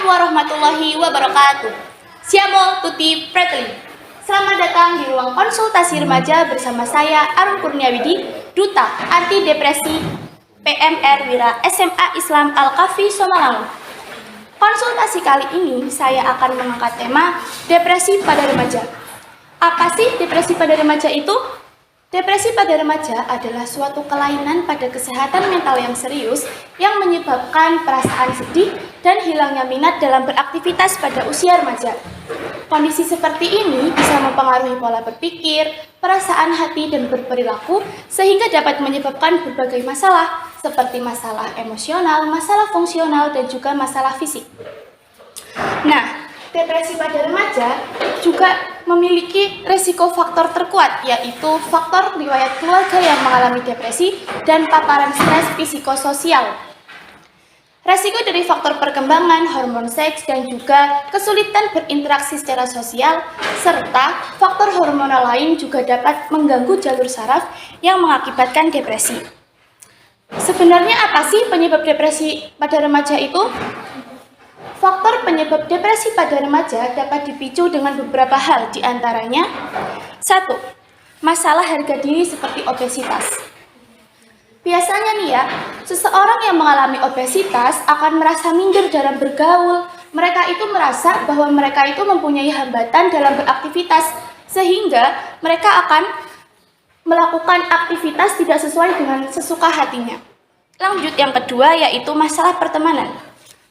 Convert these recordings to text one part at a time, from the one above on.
warahmatullahi wabarakatuh. Siamo tutti fratelli. Selamat datang di ruang konsultasi remaja bersama saya Arun Kurniawidi, Duta Anti Depresi PMR Wira SMA Islam Al-Kafi Somalangu. Konsultasi kali ini saya akan mengangkat tema depresi pada remaja. Apa sih depresi pada remaja itu? Depresi pada remaja adalah suatu kelainan pada kesehatan mental yang serius yang menyebabkan perasaan sedih dan hilangnya minat dalam beraktivitas pada usia remaja. Kondisi seperti ini bisa mempengaruhi pola berpikir, perasaan hati, dan berperilaku sehingga dapat menyebabkan berbagai masalah seperti masalah emosional, masalah fungsional, dan juga masalah fisik. Nah, depresi pada remaja juga memiliki risiko faktor terkuat, yaitu faktor riwayat keluarga yang mengalami depresi dan paparan stres psikososial. Resiko dari faktor perkembangan, hormon seks, dan juga kesulitan berinteraksi secara sosial, serta faktor hormonal lain juga dapat mengganggu jalur saraf yang mengakibatkan depresi. Sebenarnya apa sih penyebab depresi pada remaja itu? Faktor penyebab depresi pada remaja dapat dipicu dengan beberapa hal, diantaranya 1. Masalah harga diri seperti obesitas. Biasanya nih ya, seseorang yang mengalami obesitas akan merasa minder dalam bergaul. Mereka itu merasa bahwa mereka itu mempunyai hambatan dalam beraktivitas, sehingga mereka akan melakukan aktivitas tidak sesuai dengan sesuka hatinya. Lanjut, yang kedua yaitu masalah pertemanan.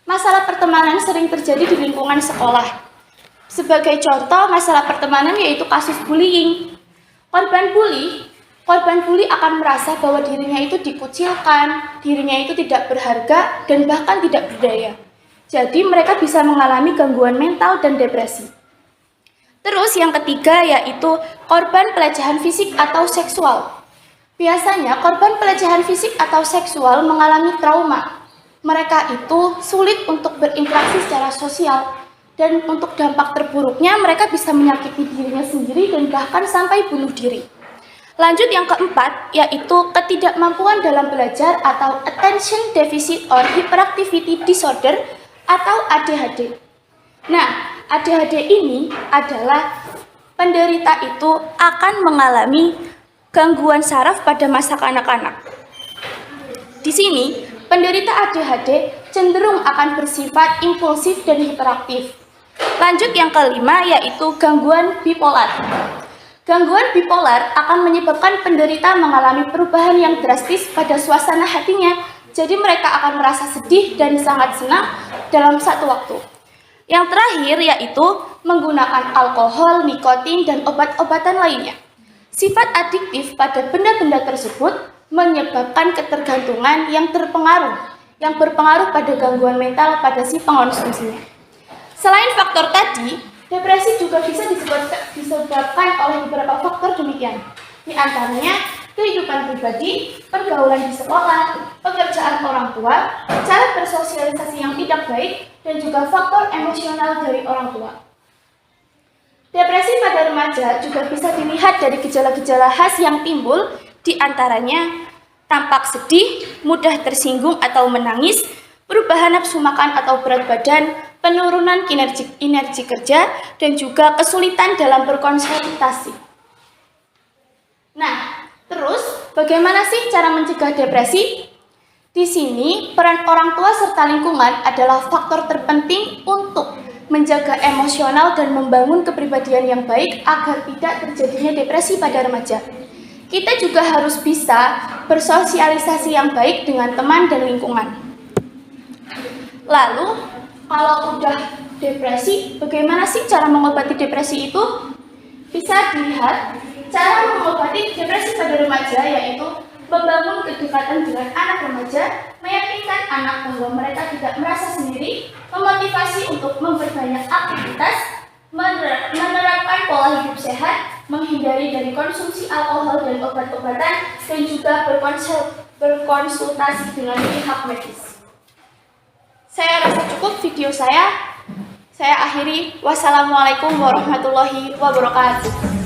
Masalah pertemanan sering terjadi di lingkungan sekolah. Sebagai contoh, masalah pertemanan yaitu kasus bullying. Korban bully akan merasa bahwa dirinya itu dikucilkan, dirinya itu tidak berharga, dan bahkan tidak berdaya. Jadi mereka bisa mengalami gangguan mental dan depresi. Terus yang ketiga yaitu korban pelecehan fisik atau seksual. Biasanya korban pelecehan fisik atau seksual mengalami trauma. Mereka itu sulit untuk berinteraksi secara sosial, dan untuk dampak terburuknya mereka bisa menyakiti dirinya sendiri dan bahkan sampai bunuh diri. Lanjut, yang keempat yaitu ketidakmampuan dalam belajar atau Attention Deficit or Hyperactivity Disorder atau ADHD. Nah, ADHD ini adalah penderita itu akan mengalami gangguan saraf pada masa kanak-kanak. Di sini penderita ADHD cenderung akan bersifat impulsif dan hiperaktif. Lanjut, yang kelima yaitu gangguan bipolar. Gangguan bipolar akan menyebabkan penderita mengalami perubahan yang drastis pada suasana hatinya. Jadi mereka akan merasa sedih dan sangat senang dalam satu waktu. Yang terakhir yaitu menggunakan alkohol, nikotin, dan obat-obatan lainnya. Sifat adiktif pada benda-benda tersebut menyebabkan ketergantungan yang berpengaruh pada gangguan mental pada si pengonsumsinya. Selain faktor tadi, depresi juga bisa disebabkan oleh beberapa faktor demikian. Di antaranya kehidupan pribadi, pergaulan di sekolah, pekerjaan orang tua, cara bersosialisasi yang tidak baik, dan juga faktor emosional dari orang tua. Depresi pada remaja juga bisa dilihat dari gejala-gejala khas yang timbul, di antaranya tampak sedih, mudah tersinggung atau menangis, perubahan nafsu makan atau berat badan, penurunan kinerja kerja, dan juga kesulitan dalam berkonsentrasi. Nah, terus bagaimana sih cara mencegah depresi? Di sini, peran orang tua serta lingkungan adalah faktor terpenting untuk menjaga emosional dan membangun kepribadian yang baik agar tidak terjadinya depresi pada remaja. Kita juga harus bisa bersosialisasi yang baik dengan teman dan lingkungan. Lalu, kalau udah depresi, bagaimana sih cara mengobati depresi itu? Bisa dilihat, cara mengobati depresi pada remaja yaitu membangun kedekatan dengan anak remaja, meyakinkan anak bahwa mereka tidak merasa sendiri, memotivasi untuk memperbanyak aktivitas, menerapkan pola hidup sehat, menghindari dari konsumsi alkohol dan obat-obatan, dan juga berkonsultasi dengan pihak medis. Saya rasa cukup video saya akhiri. Wassalamualaikum warahmatullahi wabarakatuh.